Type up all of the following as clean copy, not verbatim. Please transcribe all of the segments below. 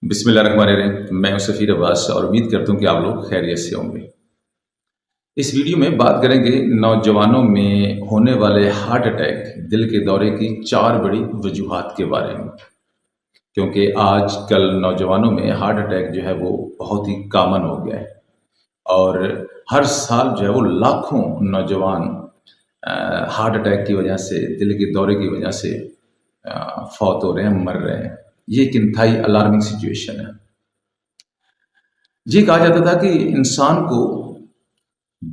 بسم اللہ الرحمن الرحیم، میں ہوں سفیر عباس اور امید کرتا ہوں کہ آپ لوگ خیریت سے ہوں گے۔ اس ویڈیو میں بات کریں گے نوجوانوں میں ہونے والے ہارٹ اٹیک، دل کے دورے کی 4 بڑی وجوہات کے بارے میں، کیونکہ آج کل نوجوانوں میں ہارٹ اٹیک جو ہے وہ بہت ہی کامن ہو گیا ہے، اور ہر سال جو ہے وہ لاکھوں نوجوان ہارٹ اٹیک کی وجہ سے، دل کے دورے کی وجہ سے فوت ہو رہے ہیں، مر رہے ہیں۔ یہ ایک انتہائی الارمنگ سچویشن ہے۔ یہ کہا جاتا تھا کہ انسان کو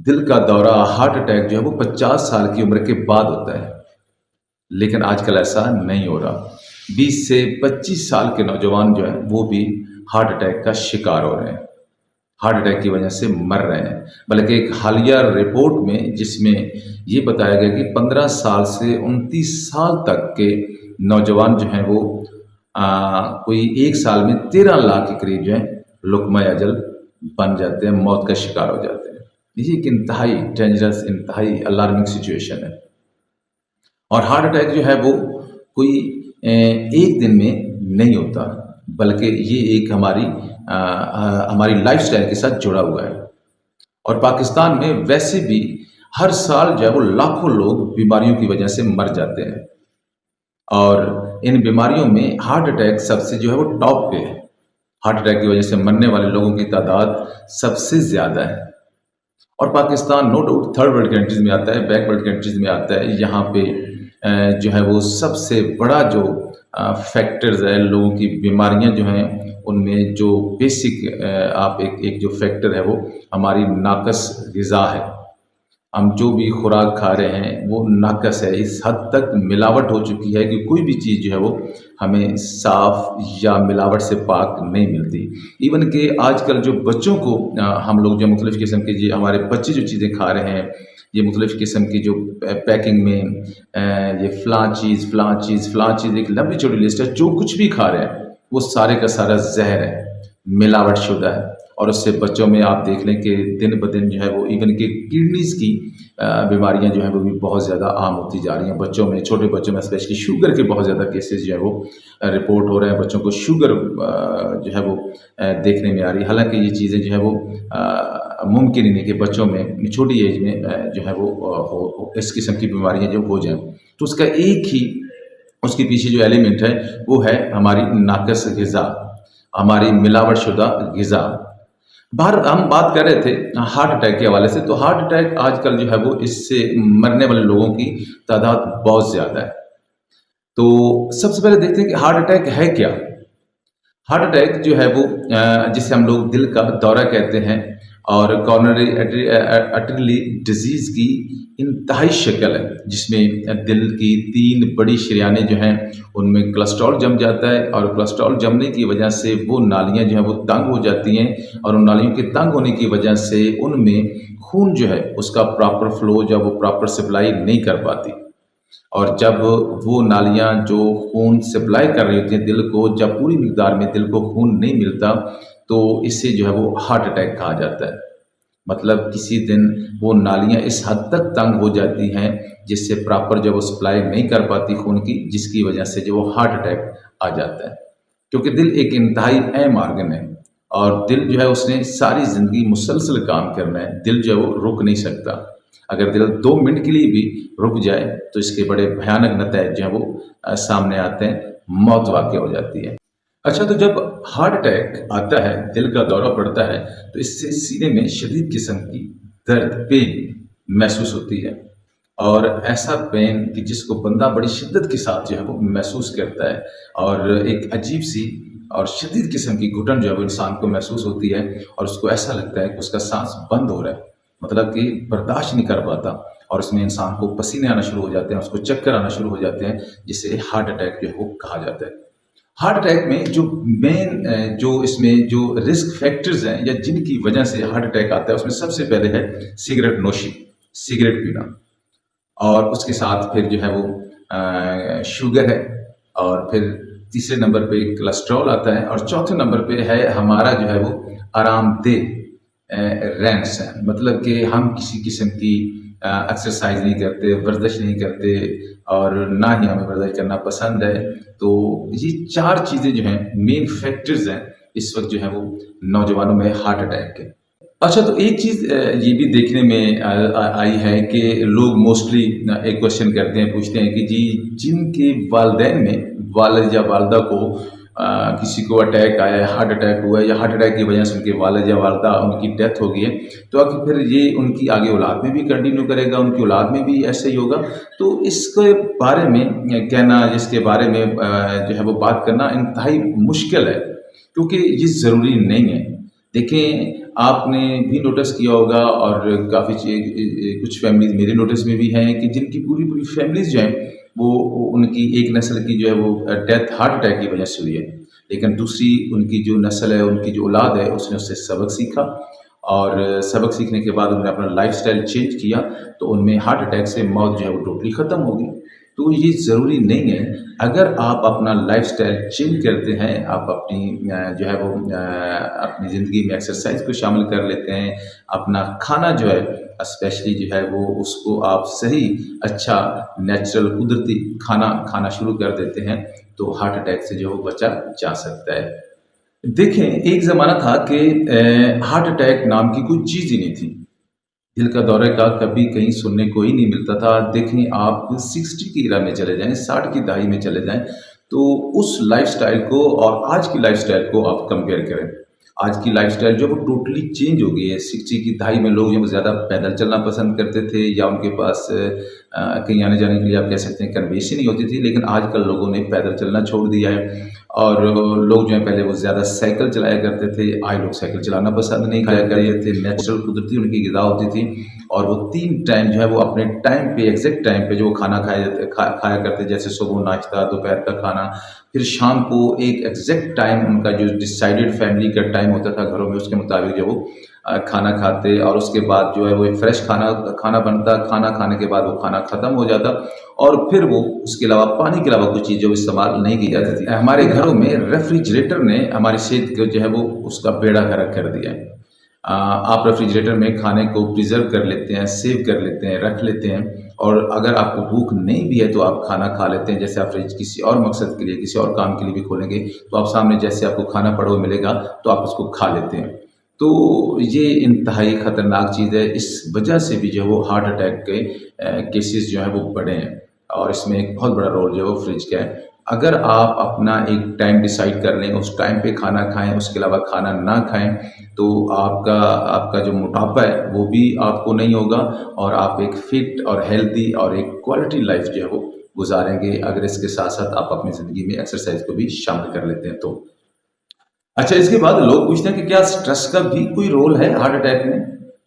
دل کا دورہ، ہارٹ اٹیک جو ہے وہ 50 سال کی عمر کے بعد ہوتا ہے، لیکن آج کل ایسا نہیں ہو رہا۔ 20 سے 25 سال کے نوجوان جو ہیں وہ بھی ہارٹ اٹیک کا شکار ہو رہے ہیں، ہارٹ اٹیک کی وجہ سے مر رہے ہیں۔ بلکہ ایک حالیہ رپورٹ میں، جس میں یہ بتایا گیا کہ 15 سال سے 29 سال تک کے نوجوان جو ہیں وہ کوئی ایک سال میں 13 لاکھ کے قریب جو ہیں لقمہ اجل بن جاتے ہیں، موت کا شکار ہو جاتے ہیں۔ یہ ایک انتہائی ڈینجرس، انتہائی الارمنگ سچویشن ہے۔ اور ہارٹ اٹیک جو ہے وہ کوئی ایک دن میں نہیں ہوتا، بلکہ یہ ایک ہماری لائف سٹائل کے ساتھ جڑا ہوا ہے۔ اور پاکستان میں ویسے بھی ہر سال جو ہے وہ لاکھوں لوگ بیماریوں کی وجہ سے مر جاتے ہیں، اور ان بیماریوں میں ہارٹ اٹیک سب سے جو ہے وہ ٹاپ پہ ہے۔ ہارٹ اٹیک کی وجہ سے مرنے والے لوگوں کی تعداد سب سے زیادہ ہے، اور Pakistan no doubt third world countries میں آتا ہے، بیک ورلڈ کنٹریز میں آتا ہے۔ یہاں پہ جو ہے وہ سب سے بڑا جو فیکٹرز ہے، لوگوں کی بیماریاں جو ہیں ان میں جو بیسک آپ ایک جو فیکٹر ہے وہ ہماری ناقص غذا ہے۔ ہم جو بھی خوراک کھا رہے ہیں وہ ناقص ہے، اس حد تک ملاوٹ ہو چکی ہے کہ کوئی بھی چیز جو ہے وہ ہمیں صاف یا ملاوٹ سے پاک نہیں ملتی۔ ایون کہ آج کل جو بچوں کو ہم لوگ جو مختلف قسم کے ہمارے بچے جو چیزیں کھا رہے ہیں، یہ مختلف قسم کی جو پیکنگ میں یہ فلاں چیز ایک لمبی چوڑی لسٹ ہے، جو کچھ بھی کھا رہے ہیں وہ سارے کا سارا زہر ہے، ملاوٹ شدہ ہے۔ اور اس سے بچوں میں آپ دیکھ لیں کہ دن بدن جو ہے وہ ایون کہ کڈنیز کی بیماریاں جو ہیں وہ بھی بہت زیادہ عام ہوتی جا رہی ہیں بچوں میں، چھوٹے بچوں میں، اسپیشلی شوگر کے بہت زیادہ کیسز جو ہے وہ رپورٹ ہو رہے ہیں۔ بچوں کو شوگر جو ہے وہ دیکھنے میں آ رہی ہے، حالانکہ یہ چیزیں جو ہے وہ ممکن ہی نہیں کہ بچوں میں چھوٹی ایج میں جو ہے وہ اس قسم کی بیماریاں جو ہو جائیں۔ تو اس کا ایک ہی اس کے پیچھے جو ایلیمنٹ ہے وہ ہے ہماری ناقص غذا، ہماری ملاوٹ شدہ غذا۔ ہم بات کر رہے تھے ہارٹ اٹیک کے حوالے سے، تو ہارٹ اٹیک آج کل جو ہے وہ اس سے مرنے والے لوگوں کی تعداد بہت زیادہ ہے۔ تو سب سے پہلے دیکھتے ہیں کہ ہارٹ اٹیک ہے کیا۔ ہارٹ اٹیک جو ہے وہ جسے ہم لوگ دل کا دورہ کہتے ہیں، اور کارنری آرٹری ڈیزیز کی انتہائی شکل ہے، جس میں دل کی 3 بڑی شریانیں جو ہیں ان میں کولیسٹرول جم جاتا ہے، اور کولیسٹرول جمنے کی وجہ سے وہ نالیاں جو ہیں وہ تنگ ہو جاتی ہیں، اور ان نالیوں کے تنگ ہونے کی وجہ سے ان میں خون جو ہے اس کا پراپر فلو یا وہ پراپر سپلائی نہیں کر پاتی، اور جب وہ نالیاں جو خون سپلائی کر رہی ہوتی ہیں دل کو، جب پوری مقدار میں دل کو خون نہیں ملتا تو اسے جو ہے وہ ہارٹ اٹیک کہا جاتا ہے۔ مطلب کسی دن وہ نالیاں اس حد تک تنگ ہو جاتی ہیں جس سے پراپر جب وہ سپلائی نہیں کر پاتی خون کی، جس کی وجہ سے جو وہ ہارٹ اٹیک آ جاتا ہے۔ کیونکہ دل ایک انتہائی اہم آرگن ہے، اور دل جو ہے اس نے ساری زندگی مسلسل کام کرنا ہے، دل جو ہے وہ رک نہیں سکتا۔ اگر دل 2 منٹ کے لیے بھی رک جائے تو اس کے بڑے بھیانک نتائج جو ہیں وہ سامنے آتے ہیں، موت واقع ہو جاتی ہے۔ اچھا، تو جب ہارٹ اٹیک آتا ہے، دل کا دورہ پڑتا ہے، تو اس سے سینے میں شدید قسم کی درد، پین محسوس ہوتی ہے، اور ایسا پین کہ جس کو بندہ بڑی شدت کے ساتھ جو ہے وہ محسوس کرتا ہے، اور ایک عجیب سی اور شدید قسم کی گھٹن جو ہے وہ انسان کو محسوس ہوتی ہے، اور اس کو ایسا لگتا ہے کہ اس کا سانس بند ہو رہا ہے، مطلب کہ برداشت نہیں کر پاتا، اور اس میں انسان کو پسینے آنا شروع ہو جاتے ہیں، اس کو چکر آنا شروع ہو جاتے ہیں، جسے ہارٹ اٹیک جو ہے وہ کہا جاتا ہے۔ ہارٹ اٹیک میں جو مین جو اس میں جو رسک فیکٹرز ہیں یا جن کی وجہ سے ہارٹ اٹیک آتا ہے، اس میں سب سے پہلے ہے سگریٹ نوشی، سگریٹ پینا، اور اس کے ساتھ پھر جو ہے وہ شوگر ہے، اور پھر تیسرے نمبر پہ کولیسٹرول آتا ہے، اور چوتھے نمبر پہ ہے ہمارا جو ہے وہ آرام دہ رہن سہن، مطلب کہ ہم کسی قسم کی ایکسرسائز نہیں کرتے، ورزش نہیں کرتے، اور نہ ہی ہمیں ورزش کرنا پسند ہے۔ تو یہ 4 چیزیں جو ہیں مین فیکٹرز ہیں اس وقت جو ہے وہ نوجوانوں میں ہارٹ اٹیک کے۔ اچھا، تو ایک چیز یہ بھی دیکھنے میں آئی ہے کہ لوگ موسٹلی ایک کوشچن کرتے ہیں، پوچھتے ہیں کہ جی جن کے والدین میں والد یا والدہ کو کسی کو اٹیک آیا ہے، ہارٹ اٹیک ہوا ہے، یا ہارٹ اٹیک کی وجہ سے ان کے والد یا والدہ ان کی ڈیتھ ہو گئی ہے، تو آخر پھر یہ ان کی آگے اولاد میں بھی کنٹینیو کرے گا، ان کی اولاد میں بھی ایسے ہی ہوگا؟ تو اس کے بارے میں کہنا، اس کے بارے میں جو ہے وہ بات کرنا انتہائی مشکل ہے، کیونکہ یہ ضروری نہیں ہے۔ دیکھیں، آپ نے بھی نوٹس کیا ہوگا، اور کافی کچھ فیملیز میرے نوٹس میں بھی ہیں کہ جن کی پوری پوری فیملیز جو ہیں وہ ان کی ایک نسل کی جو ہے وہ ڈیتھ ہارٹ اٹیک کی وجہ سے ہوئی ہے، لیکن دوسری ان کی جو نسل ہے، ان کی جو اولاد ہے، اس نے اس سے سبق سیکھا، اور سبق سیکھنے کے بعد انہوں نے اپنا لائف سٹائل چینج کیا، تو ان میں ہارٹ اٹیک سے موت جو ہے وہ ٹوٹلی ختم ہوگی۔ تو یہ ضروری نہیں ہے۔ اگر آپ اپنا لائف سٹائل چینج کرتے ہیں، آپ اپنی جو ہے وہ اپنی زندگی میں ایکسرسائز کو شامل کر لیتے ہیں، اپنا کھانا جو ہے اسپیشلی جو ہے وہ اس کو آپ صحیح اچھا نیچرل قدرتی کھانا کھانا شروع کر دیتے ہیں، تو ہارٹ اٹیک سے جو ہے وہ بچا جا سکتا ہے۔ دیکھیں، ایک زمانہ تھا کہ ہارٹ اٹیک نام کی کوئی چیز ہی نہیں تھی، دل کا دورے کا کبھی کہیں سننے کو ہی نہیں ملتا تھا۔ دیکھیں، آپ 60 کی ایرا میں چلے جائیں، 60 کی دہائی میں چلے جائیں، تو اس لائف سٹائل کو اور آج کی لائف سٹائل کو آپ کمپیئر کریں، آج کی لائف سٹائل جو وہ ٹوٹلی چینج ہو گئی ہے۔ 60 کی دہائی میں لوگ جو وہ زیادہ پیدل چلنا پسند کرتے تھے، یا ان کے پاس کہیں آنے جانے کے لیے آپ کہہ سکتے ہیں کنوینس ہی نہیں ہوتی تھی، لیکن آج کل لوگوں نے پیدل چلنا چھوڑ دیا ہے، اور لوگ جو ہیں پہلے وہ زیادہ سائیکل چلایا کرتے تھے، آج لوگ سائیکل چلانا پسند نہیں کھایا کرتے تھے، نیچرل قدرتی ان کی غذا ہوتی تھی، اور وہ 3 ٹائم جو ہے وہ اپنے ٹائم پہ، ایگزیکٹ ٹائم پہ جو وہ کھانا کھایا کرتے، جیسے صبح ناشتہ، دوپہر کا کھانا، پھر شام کو ایک ایگزیکٹ ٹائم ان کا جو ڈیسائیڈڈ فیملی کا ٹائم ہوتا تھا گھروں میں، اس کے مطابق جو وہ کھانا کھاتے، اور اس کے بعد جو ہے وہ ایک فریش کھانا بنتا، کھانا کھانے کے بعد وہ کھانا ختم ہو جاتا، اور پھر وہ اس کے علاوہ پانی کے علاوہ کچھ چیز جو استعمال نہیں کی جاتی تھی۔ ہمارے گھروں میں ریفریجریٹر نے ہماری صحت کو جو ہے وہ اس کا بیڑا غرق کر دیا ہے۔ آپ ریفریجریٹر میں کھانے کو پریزرو کر لیتے ہیں، سیو کر لیتے ہیں، رکھ لیتے ہیں، اور اگر آپ کو بھوک نہیں بھی ہے تو آپ کھانا کھا لیتے ہیں۔ جیسے آپ فریج کسی اور مقصد کے لیے، کسی اور کام کے لیے بھی کھولیں گے، تو آپ سامنے جیسے آپ کو کھانا پڑا ہوا ملے گا تو آپ اس کو کھا لیتے ہیں۔ تو یہ انتہائی خطرناک چیز ہے، اس وجہ سے بھی جو ہے وہ ہارٹ اٹیک کے کیسز جو ہیں وہ بڑھے ہیں، اور اس میں ایک بہت بڑا رول جو ہے وہ فریج کا ہے۔ اگر آپ اپنا ایک ٹائم ڈیسائیڈ کر لیں، اس ٹائم پہ کھانا کھائیں، اس کے علاوہ کھانا نہ کھائیں، تو آپ کا جو موٹاپا ہے وہ بھی آپ کو نہیں ہوگا، اور آپ ایک فٹ اور ہیلدی اور ایک کوالٹی لائف جو ہے وہ گزاریں گے، اگر اس کے ساتھ ساتھ آپ اپنی زندگی میں ایکسرسائز کو بھی شامل کر لیتے ہیں تو۔ اچھا، اس کے بعد لوگ پوچھتے ہیں کہ کیا سٹریس کا بھی کوئی رول ہے ہارٹ اٹیک میں؟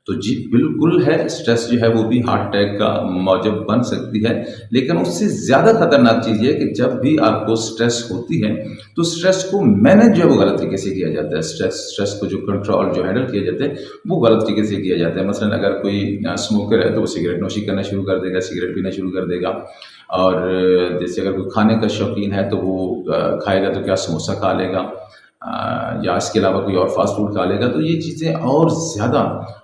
تو جی بالکل ہے، سٹریس جو ہے وہ بھی ہارٹ اٹیک کا موجب بن سکتی ہے، لیکن اس سے زیادہ خطرناک چیز یہ ہے کہ جب بھی آپ کو سٹریس ہوتی ہے تو سٹریس کو مینج جو ہے وہ غلط طریقے سے کیا جاتا ہے، سٹریس کو جو کنٹرول جو ہینڈل کیا جاتا ہے وہ غلط طریقے سے کیا جاتا ہے۔ مثلاً اگر کوئی اسموکر ہے تو وہ سگریٹ نوشی کرنا شروع کر دے گا، سگریٹ پینا شروع کر دے گا، اور جیسے اگر کوئی کھانے کا شوقین ہے تو وہ کھائے گا تو کیا سموسہ کھا لے گا، یا اس کے علاوہ کوئی اور فاسٹ فوڈ کھا لے گا، تو یہ چیزیں اور زیادہ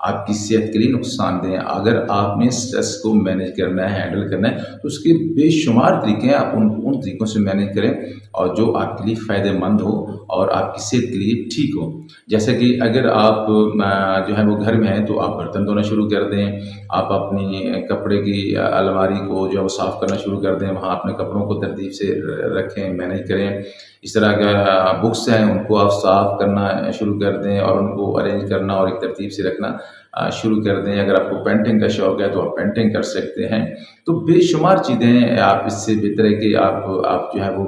آپ کی صحت کے لیے نقصان دہ ہیں۔ اگر آپ نے سٹریس کو مینیج کرنا ہے، ہینڈل کرنا ہے، تو اس کے بے شمار طریقے ہیں، آپ ان طریقوں سے مینیج کریں اور جو آپ کے لیے فائدہ مند ہو اور آپ کی صحت کے لیے ٹھیک ہو۔ جیسے کہ اگر آپ جو ہے وہ گھر میں ہیں تو آپ برتن دھونا شروع کر دیں، آپ اپنی کپڑے کی الماری کو جو ہے وہ صاف کرنا شروع کر دیں، وہاں اپنے کپڑوں کو ترتیب سے رکھیں، مینیج کریں۔ اس طرح کا بکس ہیں ان کو آپ صاف کرنا شروع کر دیں، اور ان کو ارینج کرنا اور ایک ترتیب سے رکھنا شروع کر دیں۔ اگر آپ کو پینٹنگ کا شوق ہے تو آپ پینٹنگ کر سکتے ہیں۔ تو بے شمار چیزیں ہیں، آپ اس سے بہتر ہے کہ آپ جو ہے وہ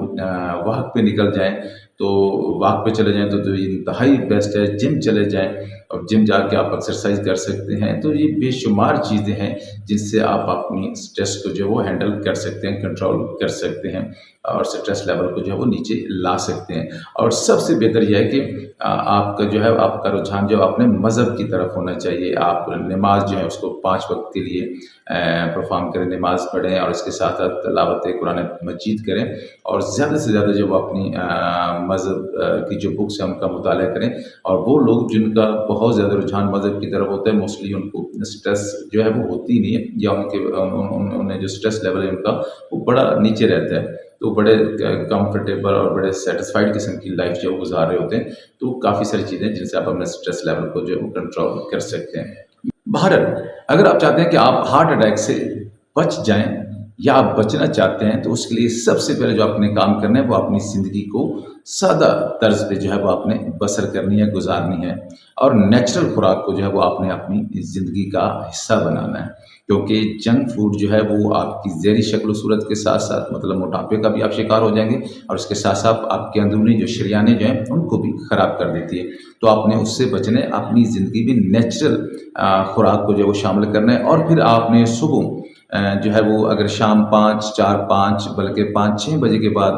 واک پہ نکل جائیں، تو واک پہ چلے جائیں تو انتہائی بیسٹ ہے۔ جم چلے جائیں اور جم جا کے آپ ایکسرسائز کر سکتے ہیں۔ تو یہ بے شمار چیزیں ہیں جن سے آپ اپنی اسٹریس کو جو وہ ہینڈل کر سکتے ہیں، کنٹرول کر سکتے ہیں، اور اسٹریس لیول کو جو ہے وہ نیچے لا سکتے ہیں۔ اور سب سے بہتر یہ ہے کہ آپ کا جو ہے آپ کا رجحان جو اپنے مذہب کی طرف ہونا چاہیے۔ آپ نماز جو ہے اس کو 5 وقت کے لیے پرفارم کریں، نماز پڑھیں، اور اس کے ساتھ ساتھ تلاوت قرآن مجید کریں، اور زیادہ سے زیادہ جو اپنی مذہب کی جو بکس ہیں ان کا مطالعہ کریں۔ اور وہ لوگ جن کا بہت زیادہ رجحان مذہب کی طرف ہوتا ہے، موسٹلی ان کو اسٹریس جو ہے وہ ہوتی نہیں ہے، یا انہیں جو اسٹریس لیول ہے ان کا وہ بڑا نیچے رہتا ہے۔ تو بڑے کمفرٹیبل اور بڑے سیٹسفائڈ قسم کی لائف جو گزار رہے ہوتے ہیں، تو کافی ساری چیزیں جن سے آپ اپنے اسٹریس لیول کو جو ہے وہ کنٹرول کر سکتے ہیں۔ بہرحال اگر آپ چاہتے ہیں کہ آپ ہارٹ اٹیک سے بچ جائیں یا آپ بچنا چاہتے ہیں، تو اس کے لیے سب سے پہلے جو آپ نے کام کرنا ہے وہ اپنی زندگی کو سادہ طرز پہ جو ہے وہ آپ نے بسر کرنی ہے، گزارنی ہے، اور نیچرل خوراک کو جو ہے وہ آپ نے اپنی زندگی کا حصہ بنانا ہے، کیونکہ جنک فوڈ جو ہے وہ آپ کی ذہنی شکل و صورت کے ساتھ ساتھ مطلب موٹاپے کا بھی آپ شکار ہو جائیں گے، اور اس کے ساتھ ساتھ آپ کے اندرونی جو شریانے جو ہیں ان کو بھی خراب کر دیتی ہے۔ تو آپ نے اس سے بچنے اپنی زندگی میں نیچرل خوراک کو جو ہے وہ شامل کرنا ہے، اور پھر آپ نے صبح جو ہے وہ اگر شام 5 بلکہ 5-6 بجے کے بعد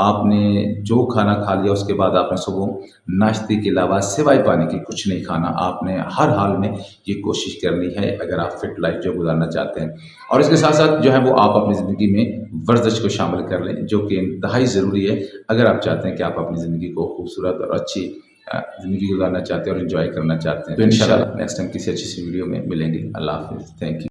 آپ نے جو کھانا کھا لیا، اس کے بعد آپ نے صبح ناشتے کے علاوہ سوائے پانی کے کچھ نہیں کھانا۔ آپ نے ہر حال میں یہ کوشش کرنی ہے اگر آپ فٹ لائف جو گزارنا چاہتے ہیں، اور اس کے ساتھ ساتھ جو ہے وہ آپ اپنی زندگی میں ورزش کو شامل کر لیں، جو کہ انتہائی ضروری ہے اگر آپ چاہتے ہیں کہ آپ اپنی زندگی کو خوبصورت اور اچھی زندگی گزارنا چاہتے ہیں اور انجوائے کرنا چاہتے ہیں۔ تو انشاءاللہ نیکسٹ ٹائم کسی اچھی سی ویڈیو میں ملیں گے۔ اللہ حافظ، تھینک یو۔